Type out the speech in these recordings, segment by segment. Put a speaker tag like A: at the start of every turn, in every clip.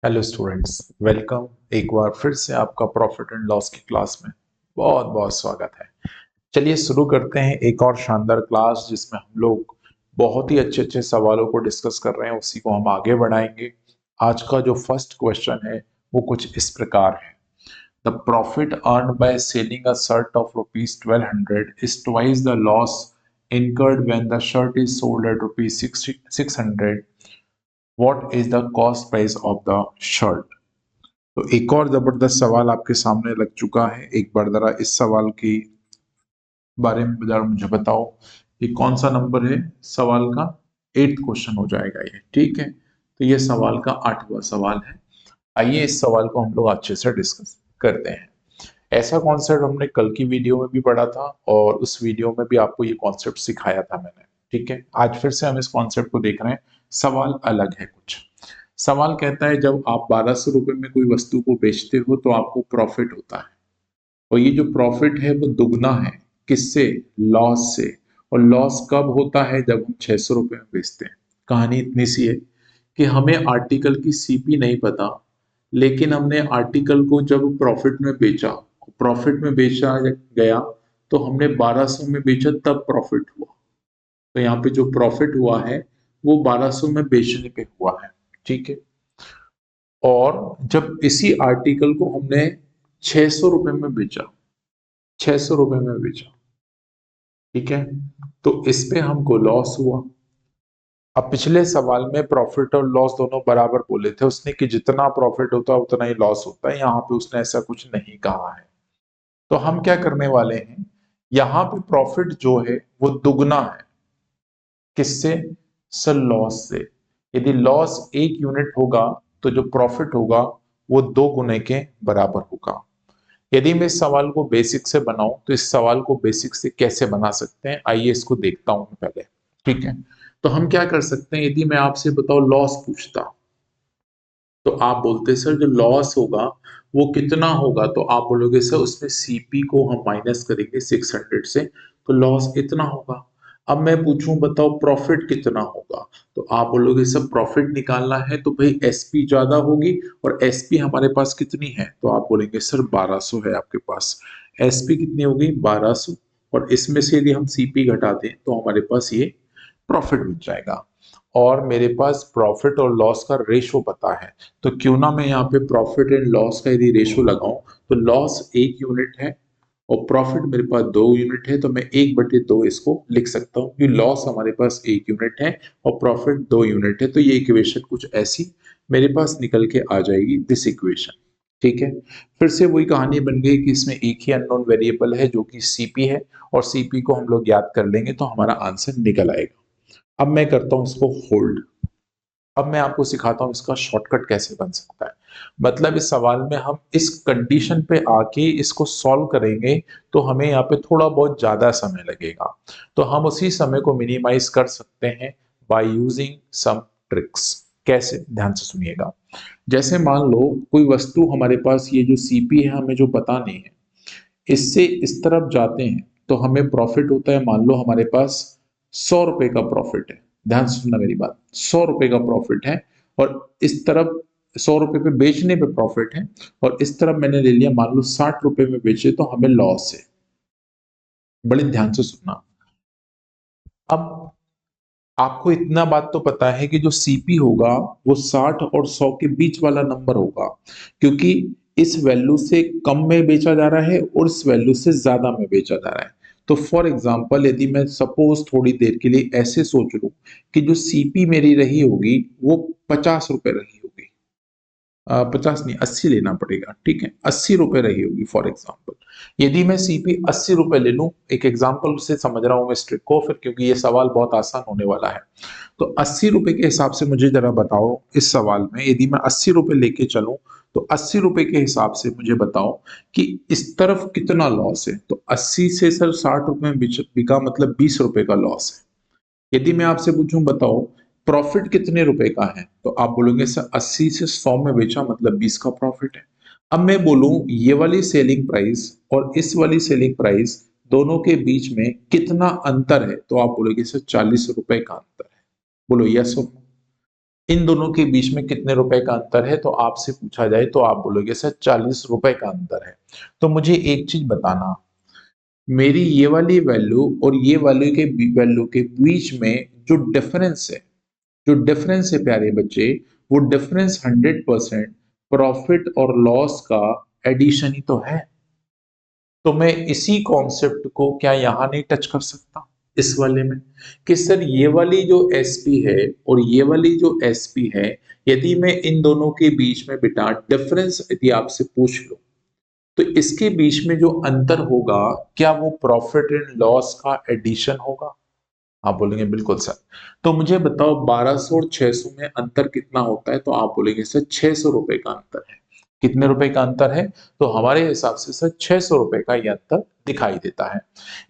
A: Hello students, welcome. एक बार फिर से आपका प्रॉफिट एंड लॉस की क्लास में बहुत बहुत स्वागत है। चलिए शुरू करते हैं एक और शानदार क्लास जिसमें हम लोग बहुत ही अच्छे अच्छे सवालों को डिस्कस कर रहे हैं, उसी को हम आगे बढ़ाएंगे। आज का जो फर्स्ट क्वेश्चन है वो कुछ इस प्रकार है। The profit earn by selling a shirt of rupees 1200 is twice the loss incurred when the shirt is sold at rupees 600. What is the cost price of the shirt? तो एक और जबरदस्त सवाल आपके सामने लग चुका है। एक बार जरा इस सवाल के बारे में जरा मुझे बताओ। ये कौन सा नंबर है सवाल का? 8th क्वेश्चन हो जाएगा ये, ठीक है। तो ये सवाल का 8वां सवाल है। आइए इस सवाल को हम लोग अच्छे से डिस्कस करते हैं। ऐसा कॉन्सेप्ट हमने कल की वीडियो में भी पढ़ा था और उस वीडियो में भी आपको ये कॉन्सेप्ट सिखाया था मैंने, ठीक है। आज फिर से हम इस कॉन्सेप्ट को देख रहे हैं। सवाल अलग है कुछ। सवाल कहता है जब आप 1200 रुपए में कोई वस्तु को बेचते हो तो आपको प्रॉफिट होता है, और ये जो प्रॉफिट है वो दुगना है। किससे? लॉस से। और लॉस कब होता है? जब हम 600 रुपए में बेचते हैं। कहानी इतनी सी है कि हमें आर्टिकल की सीपी नहीं पता, लेकिन हमने आर्टिकल को जब प्रॉफिट में बेचा गया तो हमने 1200 में बेचा, तब प्रॉफिट हुआ। तो यहाँ पे जो प्रॉफिट हुआ है वो 1200 में बेचने पे हुआ है, ठीक है। और जब इसी आर्टिकल को हमने 600 रुपए में बेचा, 600 रुपए में बेचा, ठीक है, तो इस पे हमको लॉस हुआ। अब पिछले सवाल में प्रॉफिट और लॉस दोनों बराबर बोले थे उसने कि जितना प्रॉफिट होता है उतना ही लॉस होता है। यहाँ पे उसने ऐसा कुछ नहीं कहा है। तो हम क्या करने वाले हैं, यहाँ पे प्रॉफिट जो है वो दुगना है। किससे? सर, लॉस से। यदि लॉस 1 यूनिट होगा तो जो प्रॉफिट होगा वो 2 गुने के बराबर होगा। यदि मैं इस सवाल को बेसिक से बनाऊं तो इस सवाल को बेसिक से कैसे बना सकते हैं, आइए इसको देखता हूं मैं पहले, ठीक है। तो हम क्या कर सकते हैं, यदि मैं आपसे बताओ लॉस पूछता तो आप बोलते सर जो लॉस होगा वो कितना होगा, तो आप बोलोगे सर उसमें सीपी को हम माइनस करेंगे 600 से, तो लॉस इतना होगा। अब मैं पूछूं बताओ प्रॉफिट कितना होगा, तो आप बोलोगे सर प्रॉफिट निकालना है तो भाई एसपी ज्यादा होगी, और एसपी हमारे पास कितनी है, तो आप बोलेंगे सर 1200 है आपके पास। एसपी कितनी होगी? 1200। और इसमें से यदि हम सीपी घटा दें तो हमारे पास ये प्रॉफिट मिल जाएगा। और मेरे पास प्रॉफिट और लॉस का रेशो पता है, तो क्यों ना मैं यहाँ पे प्रॉफिट एंड लॉस का यदि रेशो लगाऊं, तो लॉस 1 यूनिट है और प्रॉफिट मेरे पास 2 यूनिट है, तो मैं 1/2 इसको लिख सकता हूँ कि लॉस हमारे पास 1 यूनिट है और प्रॉफिट 2 यूनिट है। तो ये इक्वेशन कुछ ऐसी मेरे पास निकल के आ जाएगी, दिस इक्वेशन, ठीक है। फिर से वही कहानी बन गई कि इसमें एक ही अननोन वेरिएबल है जो कि सीपी है, और सीपी को हम लोग याद कर लेंगे तो हमारा आंसर निकल आएगा। अब मैं करता हूं इसको होल्ड। अब मैं आपको सिखाता हूं इसका शॉर्टकट कैसे बन सकता है। मतलब इस सवाल में हम इस कंडीशन पे आके इसको सॉल्व करेंगे तो हमें यहाँ पे थोड़ा बहुत ज्यादा समय लगेगा। तो हम उसी समय को मिनिमाइज कर सकते हैं बाय यूजिंग सम ट्रिक्स। कैसे? ध्यान से सुनिएगा। जैसे मान लो कोई वस्तु हमारे पास, ये जो सीपी है हमें जो पता नहीं है, इससे इस तरफ जाते हैं तो हमें प्रॉफिट होता है। मान लो हमारे पास 100 रुपए का प्रॉफिट है। ध्यान से सुनना मेरी बात, 100 रुपए का प्रॉफिट है, और इस तरफ 100 रुपए पे बेचने पे प्रॉफिट है, और इस तरफ मैंने ले लिया मान लो 60 रुपए में बेचे तो हमें लॉस है। बड़े ध्यान से सुनना। अब आपको इतना बात तो पता है कि जो सीपी होगा वो 60 और 100 के बीच वाला नंबर होगा, क्योंकि इस वैल्यू से कम में बेचा जा रहा है और इस वैल्यू से ज्यादा में बेचा जा रहा है। तो फॉर एग्जांपल यदि मैं सपोज थोड़ी देर के लिए ऐसे सोच लूं कि जो सीपी मेरी रही होगी वो 50 रुपए रही होगी, 50 नहीं 80 लेना पड़ेगा, ठीक है, 80 रुपए रही होगी फॉर एग्जाम्पल। यदि मैं सीपी 80 रुपए ले लूं, एक एग्जाम्पल से समझ रहा हूं मैं इस ट्रिक को, फिर क्योंकि ये सवाल बहुत आसान होने वाला है। तो 80 रुपए के हिसाब से मुझे जरा बताओ इस सवाल में, यदि मैं 80 रुपए लेके चलूं तो 80 रुपए के हिसाब से मुझे बताओ कि इस तरफ कितना लॉस है। तो 80 से सर 60 रुपए में बिका, मतलब 20 रुपए का लॉस है। यदि मैं आपसे पूछूं बताओ प्रॉफिट कितने रुपए का है, तो आप बोलोगे सर 80 से 100 में बेचा मतलब 20 का प्रॉफिट है। अब मैं बोलूं ये वाली सेलिंग प्राइस और इस वाली सेलिंग प्राइस दोनों के बीच में कितना अंतर है, तो आप बोलोगे सर 40 रुपए का अंतर है। बोलो यस और नो। इन दोनों के बीच में कितने रुपए का अंतर है, तो आपसे पूछा जाए तो आप बोलोगे सर 40 रुपए का अंतर है। तो मुझे एक चीज बताना, मेरी ये वाली वैल्यू और ये वैल्यू के बीच में जो डिफरेंस है प्यारे बच्चे, वो डिफरेंस 100% प्रॉफिट और लॉस का एडिशन ही तो है। तो मैं इसी कॉन्सेप्ट को क्या यहां नहीं टच कर सकता इस वाले में, कि सर ये वाली जो एसपी है और ये वाली जो एसपी है, यदि मैं इन दोनों के बीच में बेटा डिफरेंस यदि आपसे पूछ लो, तो इसके बीच में जो अंतर होगा, क्या वो प्रॉफिट एंड लॉस का एडिशन होगा? आप बोलेंगे बिल्कुल सर। तो मुझे बताओ 1200 और 600 में अंतर कितना होता है, तो आप बोलेंगे सर 600 रुपए का अंतर है। कितने रुपए का अंतर है? तो हमारे हिसाब से सर 600 रुपए का ये अंतर दिखाई देता है।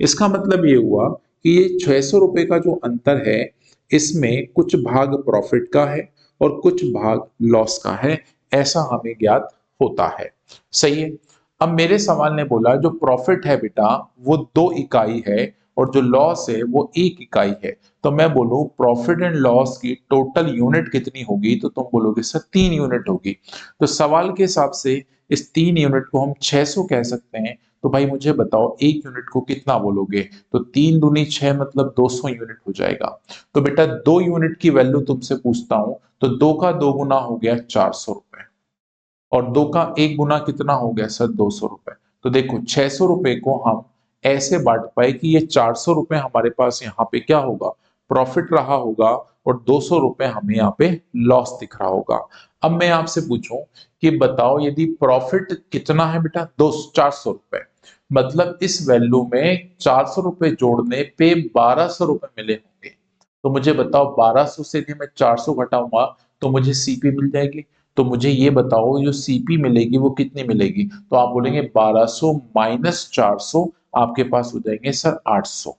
A: इसका मतलब ये हुआ कि ये 600 रुपए का जो अंतर है, इसमें कुछ भाग प्रॉफिट का है और कुछ भाग लॉस का है, ऐसा हमें ज्ञात होता है। सही है। अब मेरे सवाल ने बोला जो प्रॉफिट है बेटा वो 2 इकाई है और जो लॉस है वो 1 इकाई है। तो मैं बोलूं प्रॉफिट एंड लॉस की टोटल यूनिट कितनी होगी, तो तुम बोलोगे सर 3 यूनिट होगी। तो सवाल के हिसाब से इस 3 यूनिट को हम 600 कह सकते हैं। तो भाई मुझे बताओ 1 यूनिट को कितना बोलोगे, तो 3 दूनी 6 मतलब 200 यूनिट हो जाएगा। तो बेटा 2 यूनिट की वैल्यू तुमसे पूछता हूं, तो 2 का 2 गुना हो गया 400 रुपए और 2 का 1 गुना कितना हो गया सर 200 रुपए। तो देखो 600 रुपए को हम ऐसे बांट पाए कि ये 400 रुपए हमारे पास यहाँ पे क्या होगा, प्रॉफिट रहा होगा और 200 रुपए हमें यहाँ पे लॉस दिख रहा होगा। अब मैं आपसे पूछूं कि बताओ यदि प्रॉफिट कितना है बेटा, 400 रुपए, मतलब इस वैल्यू में 400 रुपए जोड़ने पे 1200 रुपए मिले होंगे। तो मुझे बताओ 1200 से यदि मैं 400 घटाऊंगा तो मुझे सीपी मिल जाएगी। तो मुझे ये बताओ जो सीपी मिलेगी वो कितनी मिलेगी, तो आप बोलेंगे 1200 माइनस 400, आपके पास हो जाएंगे सर 800।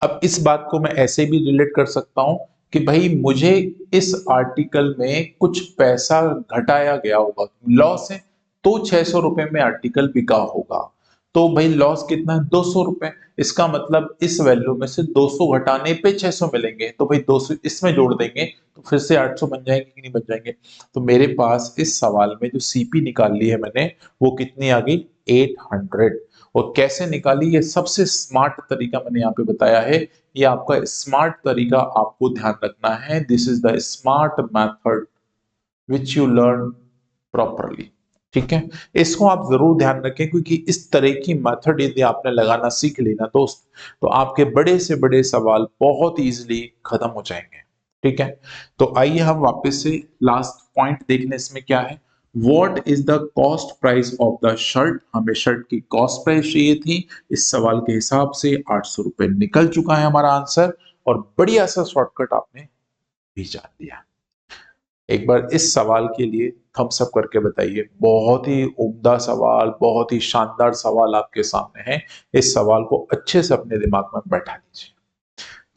A: अब इस बात को मैं ऐसे भी रिलेट कर सकता हूं कि भाई मुझे इस आर्टिकल में कुछ पैसा घटाया गया होगा, लॉस है, तो 600 रुपए में आर्टिकल बिका होगा। तो भाई लॉस कितना है, 200 रुपए। इसका मतलब इस वैल्यू में से 200 घटाने पे 600 मिलेंगे, तो भाई 200 इसमें जोड़ देंगे तो फिर से 800 बन जाएंगे कि नहीं बन जाएंगे। तो मेरे पास इस सवाल में जो सीपी निकाल ली है मैंने, वो कितनी आ गई, 800। और कैसे निकाली, ये सबसे स्मार्ट तरीका मैंने यहाँ पे बताया है। ये आपका स्मार्ट तरीका आपको ध्यान रखना है। This is the smart method which you learn properly. ठीक है, इसको आप जरूर ध्यान रखें, क्योंकि इस तरह की मेथड यदि आपने लगाना सीख ली ना दोस्त, तो आपके बड़े से बड़े सवाल बहुत इजीली खत्म हो जाएंगे। ठीक है, तो आइए हम वापस से लास्ट पॉइंट देखने, इसमें क्या है, what is the cost price of the shirt. हमें शर्ट की कॉस्ट प्राइस चाहिए थी। इस सवाल के हिसाब से 800 रुपए निकल चुका है हमारा आंसर, और बढ़िया सा शॉर्टकट आपने भी जान लिया। एक बार इस सवाल के लिए थम्स अप करके बताइए। बहुत ही उम्दा सवाल, बहुत ही शानदार सवाल आपके सामने है। इस सवाल को अच्छे से अपने दिमाग में बैठा लीजिए।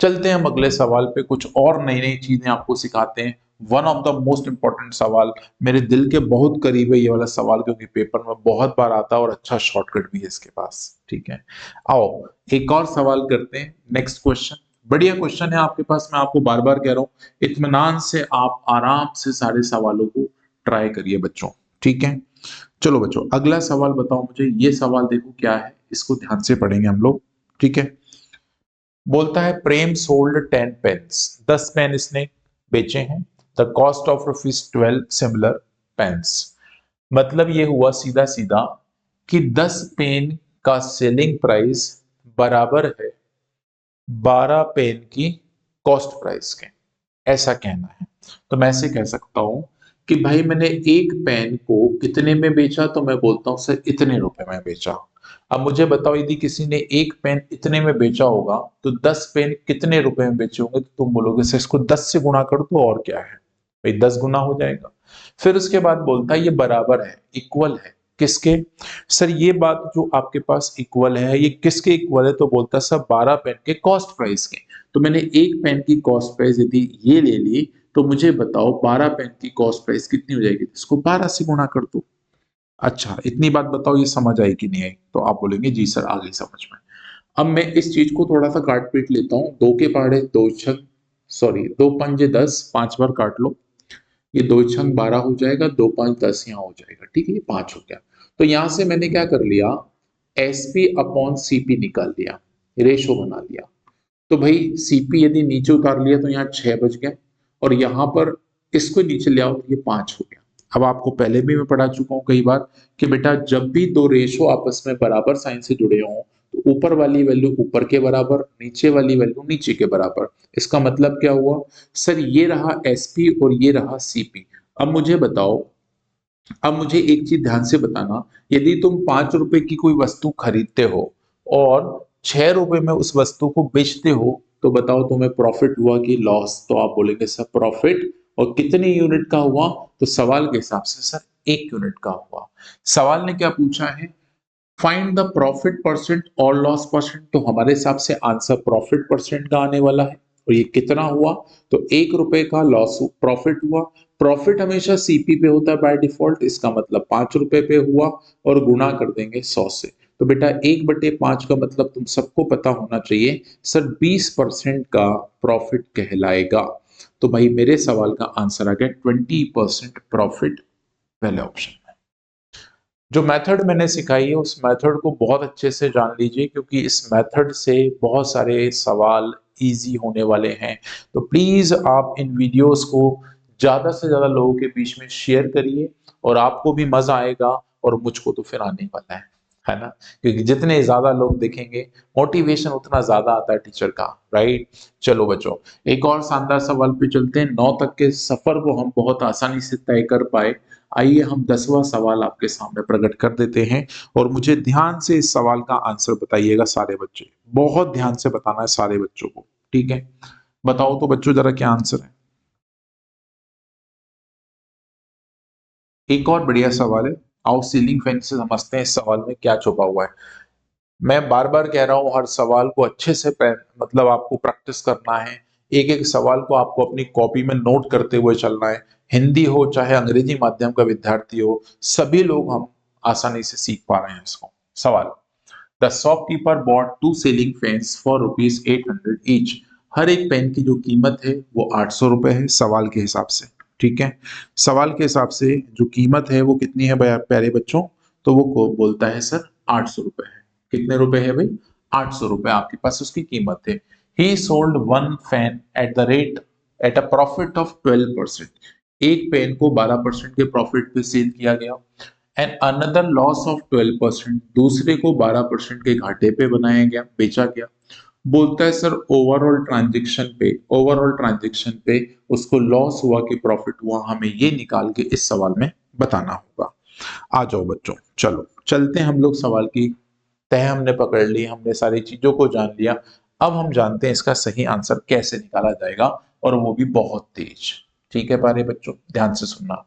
A: चलते हैं हम अगले सवाल पे, कुछ और नई नई चीजें आपको सिखाते हैं। One of the most important सवाल, मेरे दिल के बहुत करीब है ये वाला सवाल, क्योंकि पेपर में बहुत बार आता है और अच्छा शॉर्टकट भी है इसके पास। ठीक है, आओ एक और सवाल करते हैं। नेक्स्ट क्वेश्चन बढ़िया क्वेश्चन है आपके पास, मैं आपको बार बार कह रहा हूं, इत्मीनान से आप आराम से सारे सवालों को ट्राई करिए बच्चों। ठीक है, चलो बच्चों अगला सवाल बताओ मुझे। ये सवाल देखो क्या है, इसको ध्यान से पढ़ेंगे हम लोग। ठीक है, बोलता है प्रेम सोल्ड 10 पेन्स, 10 पेन इसने बेचे हैं। The cost of rupees 12 similar pens. मतलब ये हुआ सीधा सीधा कि 10 पेन का सेलिंग प्राइस बराबर है 12 पेन की कॉस्ट प्राइस के, ऐसा कहना है। तो मैं ऐसे कह सकता हूं कि भाई मैंने एक पेन को कितने में बेचा, तो मैं बोलता हूं सर इतने रुपए में बेचा। अब मुझे बताओ यदि किसी ने एक पेन इतने में बेचा होगा तो 10 पेन कितने रुपए में बेचे होंगे, तो तुम बोलोगे सर इसको 10 से गुणा कर दो और क्या है, भाई 10 गुना हो जाएगा। फिर उसके बाद बोलता है ये बराबर है, इक्वल है, किसके, सर ये बात जो आपके पास इक्वल है ये किसके इक्वल है, तो बोलता है सर 12 पेन के कॉस्ट प्राइस के। तो मैंने एक पेन की कॉस्ट प्राइस यदि ये ले ली, तो मुझे बताओ 12 पेन की कॉस्ट प्राइस कितनी हो जाएगी, इसको 12 से गुणा कर दो। अच्छा इतनी बात बताओ ये समझ आई कि नहीं आई, तो आप बोलेंगे जी सर आ गई समझ में। अब मैं इस चीज को थोड़ा सा काट पीट लेता हूँ, दो के पहाड़े दो छक, सॉरी 2 पंजे 10, 5 बार काट लो, ये 2 छंग 12 हो जाएगा, 2 5 10 यहाँ हो जाएगा, ठीक है, ये 5 हो गया। तो यहाँ से मैंने क्या कर लिया, एसपी अपॉन सीपी निकाल लिया, रेशो बना लिया। तो भाई सीपी यदि नीचे उतार लिया तो यहाँ 6 बच गया, और यहाँ पर इसको नीचे ले आओ तो ये 5 हो गया। अब आपको पहले भी मैं पढ़ा चुका हूँ कई बार कि बेटा जब भी दो रेशो आपस में बराबर साइन से जुड़े हों तो ऊपर वाली वैल्यू ऊपर के बराबर, नीचे वाली वैल्यू नीचे के बराबर। इसका मतलब क्या हुआ, सर ये रहा एसपी और ये रहा सीपी। अब मुझे बताओ, अब मुझे एक चीज ध्यान से बताना, यदि तुम 5 रुपए की कोई वस्तु खरीदते हो और 6 रुपए में उस वस्तु को बेचते हो, तो बताओ तुम्हें प्रॉफिट हुआ कि लॉस। तो आप बोलेंगे सर प्रॉफिट, और कितने यूनिट का हुआ, तो सवाल के हिसाब से सर 1 यूनिट का हुआ। सवाल ने क्या पूछा है, फाइंड द प्रॉफिट परसेंट और लॉस परसेंट। तो हमारे हिसाब से आंसर प्रॉफिट परसेंट का आने वाला है, और ये कितना हुआ, तो 1 रुपए का लॉस प्रॉफिट हुआ। प्रॉफिट हमेशा सीपी पे होता है बाय डिफॉल्ट, इसका मतलब 5 रुपए पे हुआ, और गुना कर देंगे 100 से। तो बेटा 1/5 का मतलब तुम सबको पता होना चाहिए सर 20% का प्रॉफिट कहलाएगा। तो भाई मेरे सवाल का आंसर आ गया 20% प्रॉफिट, पहले ऑप्शन। जो मेथड मैंने सिखाई है उस मेथड को बहुत अच्छे से जान लीजिए, क्योंकि इस मेथड से बहुत सारे सवाल इजी होने वाले हैं। तो प्लीज आप इन वीडियोस को ज्यादा से ज्यादा लोगों के बीच में शेयर करिए, और आपको भी मजा आएगा और मुझको तो फिर आने वाला है ना, क्योंकि जितने ज्यादा लोग देखेंगे मोटिवेशन उतना ज्यादा आता है टीचर का, राइट। चलो बच्चों, एक और शानदार सवाल पे चलते हैं। 9 तक के सफर को हम बहुत आसानी से तय कर पाए। आइए हम 10वां सवाल आपके सामने प्रकट कर देते हैं, और मुझे ध्यान से इस सवाल का आंसर बताइएगा सारे बच्चे, बहुत ध्यान से बताना है सारे बच्चों को, ठीक है। बताओ तो बच्चों जरा क्या आंसर है। एक और बढ़िया सवाल है, आओ सीलिंग फैन से समझते हैं इस सवाल में क्या छुपा हुआ है। मैं बार बार कह रहा हूं हर सवाल को अच्छे से मतलब आपको प्रैक्टिस करना है। एक एक सवाल को आपको अपनी कॉपी में नोट करते हुए चलना है। हिंदी हो चाहे अंग्रेजी माध्यम का विद्यार्थी हो, सभी लोग हम आसानी से सीख पा रहे हैं इसको। सवाल, the shopkeeper bought 2 ceiling fans for ₹800 each. हर एक पेन की जो कीमत है वो 800 रुपए है सवाल के हिसाब से, ठीक है। सवाल के हिसाब से जो कीमत है वो कितनी है प्यारे बच्चों, तो वो को बोलता है सर 800 रुपए है। कितने रुपए है भाई, 800 रुपए आपके पास उसकी कीमत है। ही sold one fan at the rate at a profit of 12%। एक पेन को 12% के प्रॉफिट पे सेल किया गया। एंड अनदर लॉस ऑफ 12%, दूसरे को 12% के घाटे पे बनाया गया, बेचा गया। बोलता है सर ओवरऑल ट्रांजेक्शन पे उसको लॉस हुआ कि प्रॉफिट हुआ, हमें ये निकाल के इस सवाल में बताना होगा। आ जाओ बच्चों, चलो चलते हैं हम लोग सवाल की तह हमने पकड़ ली, हमने सारी चीजों को जान लिया। अब हम जानते हैं इसका सही आंसर कैसे निकाला जाएगा, और वो भी बहुत तेज। ठीक है प्यारे बच्चों, ध्यान से सुनना।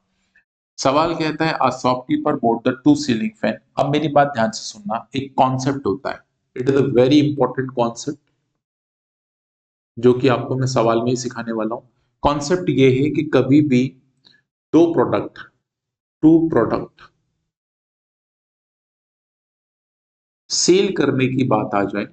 A: सवाल कहता है a shopkeeper boat the 2 ceiling fan. अब मेरी बात ध्यान से सुनना, एक कॉन्सेप्ट होता है, it is a very important concept, जो कि आपको मैं सवाल में ही सिखाने वाला हूं। कॉन्सेप्ट ये है कि कभी भी दो प्रोडक्ट टू प्रोडक्ट सेल करने की बात आ जाए,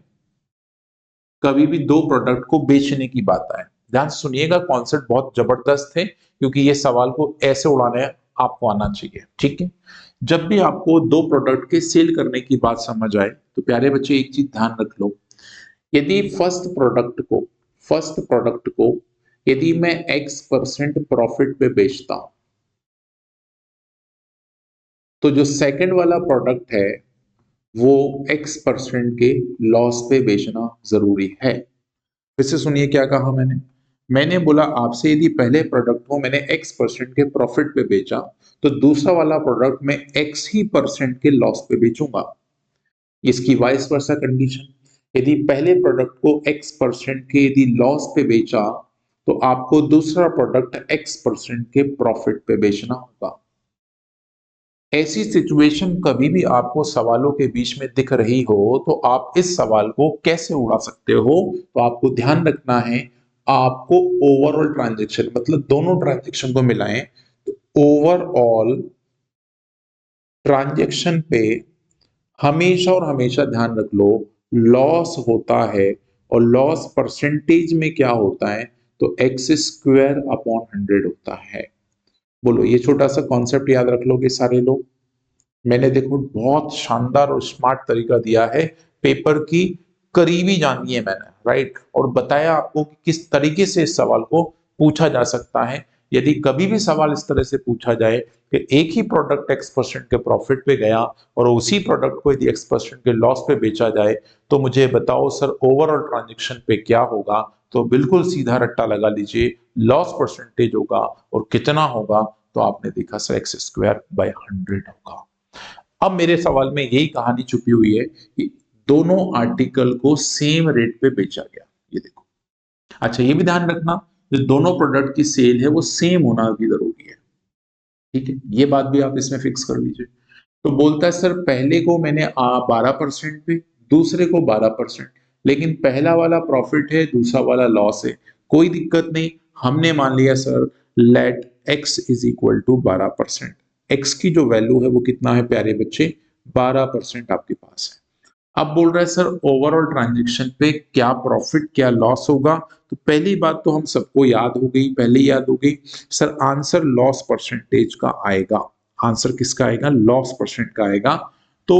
A: कभी भी दो प्रोडक्ट को बेचने की बात आए, ध्यान से सुनिएगा, कॉन्सेप्ट बहुत जबरदस्त है, क्योंकि ये सवाल को ऐसे उड़ाने आपको आना चाहिए, ठीक है। जब भी आपको दो प्रोडक्ट के सेल करने की बात समझ आए, तो प्यारे बच्चे एक चीज ध्यान रख लो, यदि फर्स्ट प्रोडक्ट को यदि मैं X% प्रॉफिट पे बेचता हूं, तो जो सेकंड वाला प्रोडक्ट है वो X% के लॉस पे बेचना जरूरी है। फिर से सुनिए क्या कहा मैंने। मैंने बोला आपसे यदि पहले प्रोडक्ट को मैंने X% के प्रॉफिट पे बेचा, तो दूसरा वाला प्रोडक्ट मैं X ही परसेंट के लॉस पे बेचूंगा। इसकी वाइस वर्सा कंडीशन, यदि पहले प्रोडक्ट को X% के यदि लॉस पे बेचा, तो आपको दूसरा प्रोडक्ट X% के प्रॉफिट पे बेचना होगा। ऐसी सिचुएशन कभी भी आपको सवालों के बीच में दिख रही हो, तो आप इस सवाल को कैसे उड़ा सकते हो, तो आपको ध्यान रखना है, आपको ओवरऑल ट्रांजेक्शन मतलब दोनों ट्रांजेक्शन को मिलाएं, तो ओवरऑल ट्रांजेक्शन पे हमेशा और हमेशा ध्यान रख लो लॉस होता है, और लॉस परसेंटेज में क्या होता है, तो एक्स स्क्वायर अपॉन 100 होता है। बोलो ये छोटा सा कॉन्सेप्ट याद रख लोगे सारे लोग। मैंने देखो बहुत शानदार और स्मार्ट तरीका दिया है, पेपर की करीबी जानी है मैंने, राइट, और बताया आपको कि किस तरीके से इस सवाल को पूछा जा सकता है। यदि कभी भी सवाल इस तरह से पूछा जाए कि एक ही प्रोडक्ट x% के प्रॉफिट पे गया और उसी प्रोडक्ट को यदि x% के लॉस पे बेचा जाए, तो मुझे बताओ सर ओवरऑल ट्रांजेक्शन पे क्या होगा, तो बिल्कुल सीधा रट्टा लगा लीजिए, लॉस परसेंटेज होगा और कितना होगा, तो आपने देखा सर एक्स स्क्वायर बाय 100 होगा। अब मेरे सवाल में यही कहानी छुपी हुई है कि दोनों आर्टिकल को सेम रेट पे बेचा गया, ये देखो। अच्छा ये भी ध्यान रखना, जो दोनों प्रोडक्ट की सेल है वो सेम होना भी जरूरी है, ठीक है, ये बात भी आप इसमें फिक्स कर लीजिए। तो बोलता है सर पहले को मैंने 12% पे, दूसरे को 12%, लेकिन पहला वाला प्रॉफिट है दूसरा वाला लॉस है, कोई दिक्कत नहीं। हमने मान लिया sir let x is equal to 12%। x की जो वैल्यू है वो कितना है प्यारे बच्चे, 12% आपके पास है। अब बोल रहा है सर ओवरऑल ट्रांजेक्शन पे क्या प्रॉफिट क्या लॉस होगा, तो पहली बात तो हम सबको याद हो गई, पहले याद हो गई सर, आंसर लॉस परसेंटेज का आएगा। आंसर किसका आएगा, लॉस परसेंट का आएगा। तो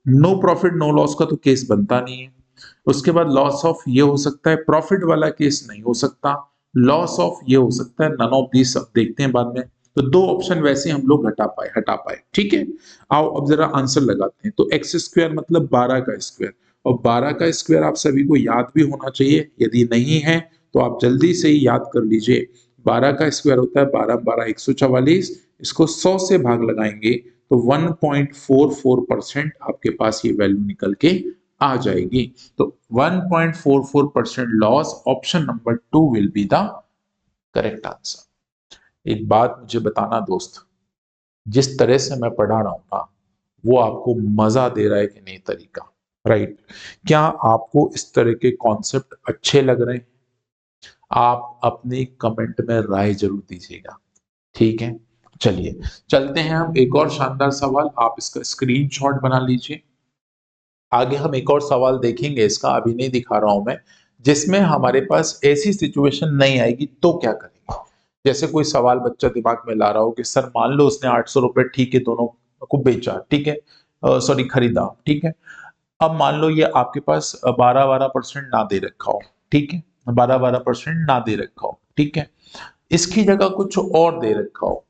A: नो प्रॉफिट नो लॉस का तो केस बनता नहीं है। उसके बाद लॉस ऑफ ये हो सकता है, प्रॉफिट वाला केस नहीं हो सकता। लॉस ऑफ ये हो सकता है, नन ऑफ दीस, सब देखते हैं बाद में। तो दो ऑप्शन वैसे हम लोग हटा पाए, ठीक है। आओ अब जरा आंसर लगाते हैं। तो एक्स स्क्वायर मतलब 12 का स्क्वायर, और 12 का स्क्वायर आप सभी को याद भी होना चाहिए, यदि नहीं है तो आप जल्दी से ही याद कर लीजिए। 12 का स्क्वायर होता है 12 12 144, इसको 100 से भाग लगाएंगे तो 1.44% आपके पास ये वैल्यू निकल के आ जाएगी। तो 1.44% loss, option number 2 will be the correct answer. एक बात मुझे बताना दोस्त, जिस तरह से मैं पढ़ा रहा हूं ना, वो आपको मजा दे रहा है कि नहीं तरीका, राइट? क्या आपको इस तरह के कॉन्सेप्ट अच्छे लग रहे हैं? आप अपनी कमेंट में राय जरूर दीजिएगा, ठीक है। चलिए चलते हैं हम एक और शानदार सवाल, आप इसका स्क्रीनशॉट बना लीजिए। आगे हम एक और सवाल देखेंगे, इसका अभी नहीं दिखा रहा हूं मैं, जिसमें हमारे पास ऐसी सिचुएशन नहीं आएगी तो क्या करेंगे। जैसे कोई सवाल बच्चा दिमाग में ला रहा हो कि सर मान लो उसने 800 रुपए ठीक है दोनों को बेचा, ठीक है, सॉरी खरीदा, ठीक है। अब मान लो ये आपके पास 12% ना दे रखा हो, ठीक है, 12% ना दे रखा हो, ठीक है, इसकी जगह कुछ और दे रखा हो,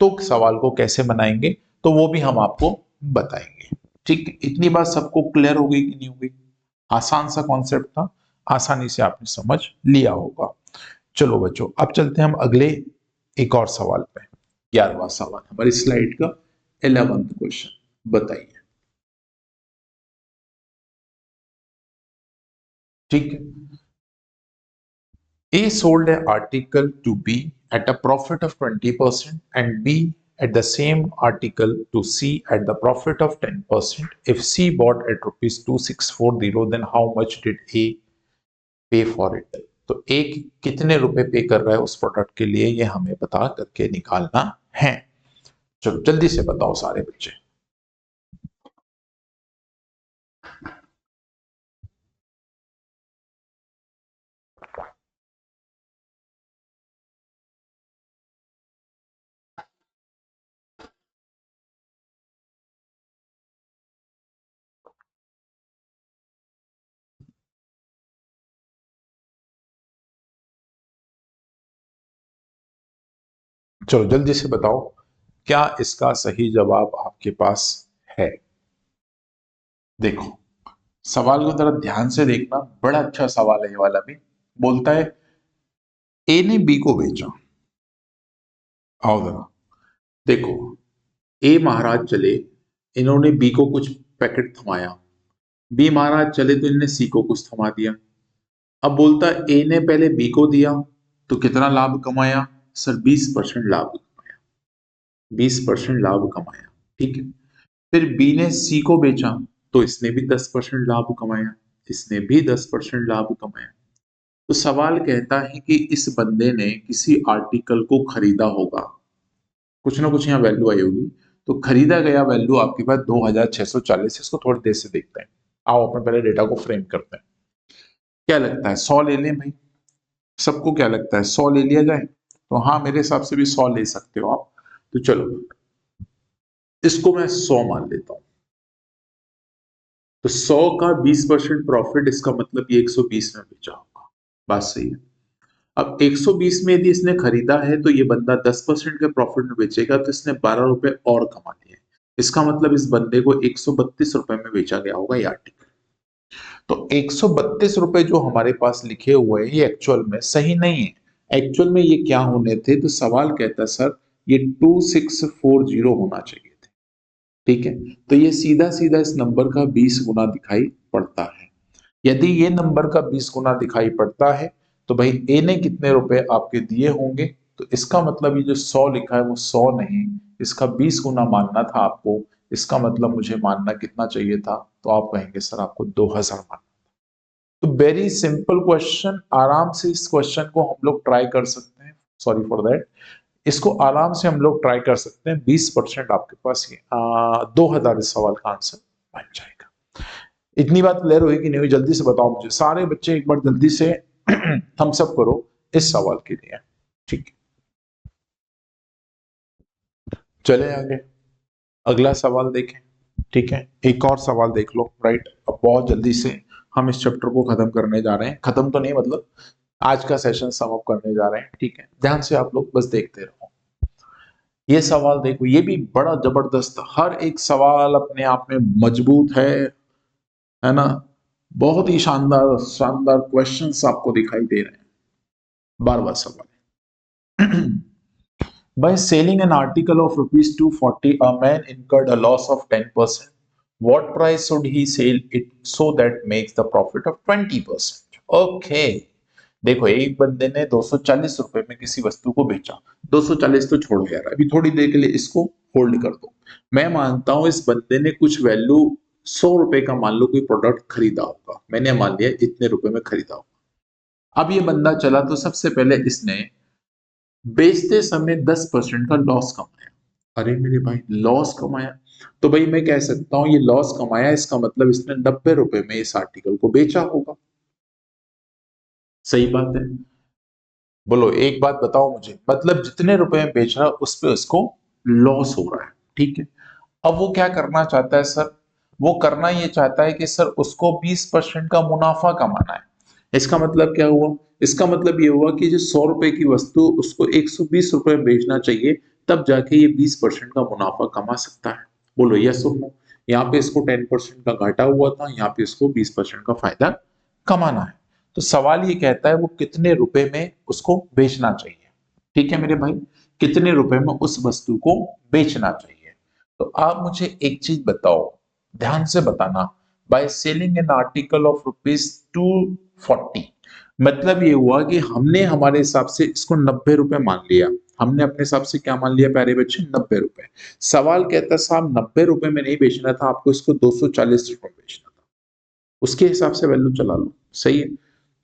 A: तो सवाल को कैसे बनाएंगे, तो वो भी हम आपको बताएंगे, ठीक है। इतनी बात सबको क्लियर हो गई कि नहीं हो गई? आसान सा कॉन्सेप्ट था, आसानी से आपने समझ लिया होगा। चलो बच्चों अब चलते हैं हम अगले एक और सवाल पे। 11वां सवाल हमारी स्लाइड का 11th क्वेश्चन, बताइए, ठीक है। A sold an article to B at a profit of 20% and B at the same article to C at the profit of 10%. If C bought at rupees 2640, then how much did A pay for it? तो A कितने रुपए पे कर रहा है उस product के लिए, ये हमें बता करके निकालना है। चलो जल्दी से बताओ सारे बच्चे। चलो जल्दी से बताओ, क्या इसका सही जवाब आपके पास है? देखो सवाल को जरा ध्यान से देखना, बड़ा अच्छा सवाल है ये वाला भी। बोलता है ए ने बी को बेचा। आओ जरा देखो, ए महाराज चले, इन्होंने बी को कुछ पैकेट थमाया, बी महाराज चले तो इन्होंने सी को कुछ थमा दिया। अब बोलता है ए ने पहले बी को दिया तो कितना लाभ कमाया, सर 20% लाभ कमाया, 20% लाभ कमाया, ठीक है। फिर बी ने सी को बेचा तो इसने भी 10% लाभ कमाया, इसने भी 10% लाभ कमाया। तो सवाल कहता है कि इस बंदे ने किसी आर्टिकल को खरीदा होगा, कुछ ना कुछ यहाँ वैल्यू आई होगी, तो खरीदा गया वैल्यू आपके पास 2640। इसको थोड़ी देर से देखते हैं, आओ अपने पहले डेटा को फ्रेम करते हैं। क्या लगता है 100 ले लें भाई? सबको क्या लगता है 100 ले लिया जाए? तो हाँ, मेरे हिसाब से भी 100 ले सकते हो आप। तो चलो इसको मैं 100 मान लेता हूं। तो 100 का 20% प्रॉफिट, इसका मतलब ये 120 में बेचा होगा। बात सही है। अब 120 में यदि इसने खरीदा है तो ये बंदा 10% के प्रॉफिट में बेचेगा, तो इसने 12 रुपए और कमा लिए। इसका मतलब इस बंदे को 132 रुपए में बेचा गया होगा ये आर्टिकल। तो 132 रुपए जो हमारे पास लिखे हुए हैं ये एक्चुअल में सही नहीं है। एक्चुअल में ये क्या होने थे? तो सवाल कहता है सर ये 2640 होना चाहिए थे। ठीक है, तो ये सीधा सीधा इस नंबर का 20 गुना दिखाई पड़ता है। यदि ये नंबर का 20 गुना दिखाई पड़ता है तो भाई ए ने कितने रुपए आपके दिए होंगे? तो इसका मतलब ये जो 100 लिखा है वो 100 नहीं, इसका 20 गुना मानना था आपको। इसका मतलब मुझे मानना कितना चाहिए था? तो आप कहेंगे सर आपको 2000 मानना। तो वेरी सिंपल क्वेश्चन, आराम से इस क्वेश्चन को हम लोग ट्राई कर सकते हैं। सॉरी फॉर दैट, इसको आराम से हम लोग ट्राई कर सकते हैं। 20% आपके पास ये 2000 इस सवाल का आंसर बन जाएगा। इतनी बात क्लियर हुई कि नहीं हुई? जल्दी से बताओ मुझे सारे बच्चे, एक बार जल्दी से थम्स अप करो इस सवाल के लिए। ठीक है, चले आगे, अगला सवाल देखें। ठीक है, एक और सवाल देख लो। राइट, अब बहुत जल्दी से हम इस चैप्टर को खत्म करने जा रहे हैं। खत्म तो नहीं, मतलब आज का सेशन सम अप करने जा रहे हैं। ठीक है, ध्यान से आप लोग बस देखते रहो। ये सवाल देखो, ये भी बड़ा जबरदस्त, हर एक सवाल अपने आप में मजबूत है ना? बहुत ही शानदार शानदार क्वेश्चंस आपको दिखाई दे रहे हैं। बार बार सवाल है। By selling an article of rupees 240, a man incurred a loss of 10%. What price should he sell it so that makes the profit of 20%? Okay. देखो, एक बंदे ने 240 रुपए में किसी वस्तु को बेचा। 240 तो छोड़ो यार, अभी थोड़ी देर के लिए इसको होल्ड कर दो। मैं मानता हूं इस बंदे ने कुछ वैल्यू 100 रुपए का मान लो कोई प्रोडक्ट खरीदा होगा। मैंने मान लिया इतने रुपए में खरीदा होगा। अब ये बंदा चला तो सबसे पहले इसने बेचते समय 10% का लॉस कमाया। अरे मेरे भाई, लॉस कमाया तो भाई मैं कह सकता हूं ये लॉस कमाया, इसका मतलब इसने 90 रुपए में इस आर्टिकल को बेचा होगा। सही बात है? बोलो एक बात बताओ मुझे, मतलब जितने रुपए में बेच रहा है उस पे उसको लॉस हो रहा है। ठीक है, अब वो क्या करना चाहता है सर? वो करना ये चाहता है कि सर उसको 20% का मुनाफा कमाना है। इसका मतलब क्या हुआ? इसका मतलब ये हुआ कि जो 100 रुपए की वस्तु उसको 120 रुपए में बेचना चाहिए, तब जाके ये 20% का मुनाफा कमा सकता है। बोलो यस और नो। यहाँ पे इसको 10% का घाटा हुआ था, यहाँ पे इसको 20% का फायदा कमाना है। तो सवाल ये कहता है वो कितने रुपए में उसको बेचना चाहिए। ठीक है मेरे भाई, कितने रुपए में उस वस्तु को बेचना चाहिए? तो आप मुझे एक चीज बताओ, ध्यान से बताना। By selling an article of rupees 240, मतलब ये हुआ कि हमने हमारे हिसाब से इसको 90 रुपए मान लिया। हमने अपने हिसाब से क्या मान लिया प्यारे बच्चे? 90 रुपए। सवाल कहता है साहब 90 रुपए में नहीं बेचना था आपको, इसको 240 रुपए बेचना था। उसके हिसाब से वैल्यू चला लो। सही है?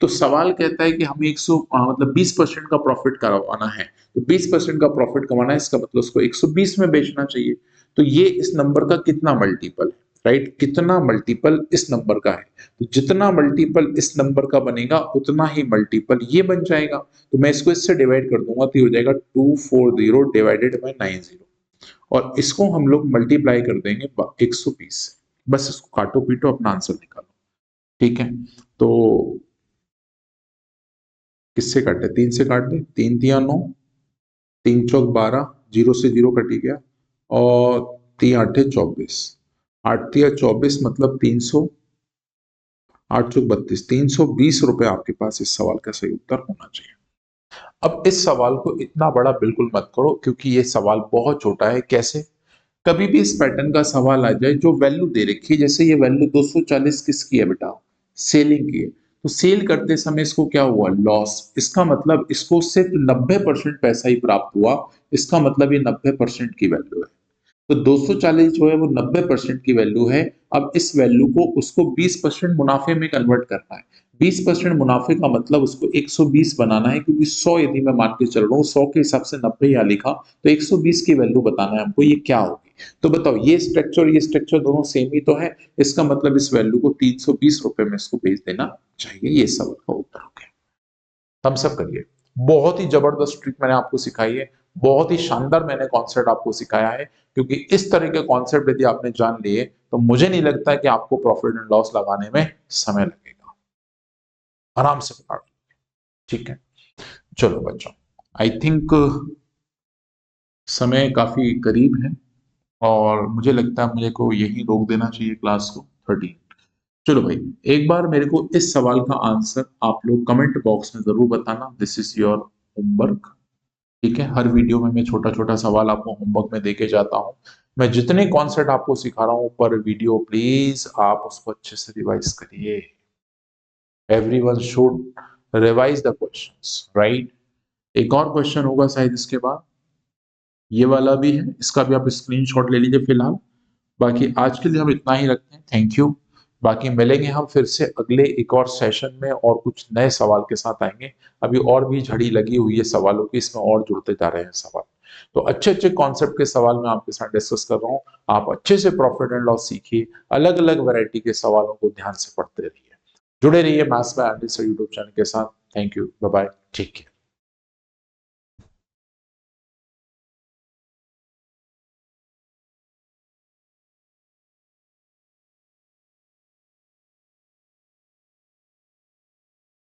A: तो सवाल कहता है कि हमें मतलब 20% का प्रॉफिट करवाना है। तो 20% का प्रॉफिट कमाना है, इसका मतलब उसको 120 में बेचना चाहिए। तो ये इस नंबर का कितना मल्टीपल है? राइट, कितना मल्टीपल इस नंबर का है? तो जितना मल्टीपल इस नंबर का बनेगा उतना ही मल्टीपल ये बन जाएगा। तो मैं इसको इससे डिवाइड कर दूंगा तो ये हो जाएगा 240 डिवाइडेड बाय 90, और इसको हम लोग मल्टीप्लाई कर देंगे 120 से। बस इसको काटो पीटो, अपना आंसर निकालो। ठीक है, तो किससे काटे? 3 से काट दे, 3 तिया 9, 3 चौक 12, जीरो से जीरो कटी गया, और 3 आठे 24, 8 तिया 24 मतलब 300, 8 चौक 32, 320 रुपए आपके पास इस सवाल का सही उत्तर होना चाहिए। अब इस सवाल को इतना बड़ा बिल्कुल मत करो, क्योंकि ये सवाल बहुत छोटा है। कैसे? कभी भी इस पैटर्न का सवाल आ जाए जो वैल्यू दे रखी है, जैसे ये वैल्यू 240 किसकी है बेटा? सेलिंग की है। तो सेल करते समय इसको क्या हुआ? लॉस। इसका मतलब इसको सिर्फ 90% पैसा ही प्राप्त हुआ। इसका मतलब ये 90% की वैल्यू है। तो 240 जो है वो 90% की वैल्यू है। अब इस वैल्यू को उसको 20% मुनाफे में कन्वर्ट करना है। 20% मुनाफे का मतलब उसको 120 बनाना है, क्योंकि 100 यदि मैं मान के चल रहा हूँ, 100 के हिसाब से 90 यहाँ लिखा, तो 120 की वैल्यू बताना है हमको, ये क्या होगी? तो बताओ, ये स्ट्रक्चर दोनों सेम ही तो है। इसका मतलब इस वैल्यू को 320 रुपए में इसको बेच देना चाहिए। ये सवाल का उत्तर हो गया। थम्स अप करिए। बहुत ही जबरदस्त ट्रिक मैंने आपको सिखाई है, बहुत ही शानदार मैंने कॉन्सेप्ट आपको सिखाया है, क्योंकि इस तरह के कॉन्सेप्ट यदि आपने जान लिए तो मुझे नहीं लगता कि आपको प्रॉफिट एंड लॉस लगाने में समय लगेगा, आराम से पकड़। ठीक है, चलो बच्चों, आई थिंक समय काफी करीब है और मुझे लगता है मुझे को यही रोक देना चाहिए क्लास को 13। चलो भाई, एक बार मेरे को इस सवाल का आंसर आप लोग कमेंट बॉक्स में जरूर बताना। This is your homework. ठीक है, हर वीडियो में मैं छोटा छोटा सवाल आपको होमवर्क में देके जाता हूँ। मैं जितने कॉन्सेप्ट आपको सिखा रहा हूँ पर वीडियो, प्लीज आप उसको अच्छे से रिवाइज करिए। Everyone should revise the questions, right. एक और क्वेश्चन होगा शायद इसके बाद, ये वाला भी है, इसका भी आप स्क्रीनशॉट ले लीजिए फिलहाल। बाकी आज के लिए हम इतना ही रखते हैं, थैंक यू। बाकी मिलेंगे हम फिर से अगले एक और सेशन में और कुछ नए सवाल के साथ आएंगे। अभी और भी झड़ी लगी हुई है सवालों की, इसमें और जुड़ते जा रहे हैं सवाल। तो अच्छे अच्छे कॉन्सेप्ट के सवाल मैं आपके साथ डिस्कस कर रहा हूँ। आप अच्छे से प्रॉफिट एंड लॉस सीखिए, अलग अलग वैरायटी के सवालों को ध्यान से पढ़ते रहिए। जुड़े रहिए maths by Andy sir YouTube channel के साथ। Thank you, bye bye, take care.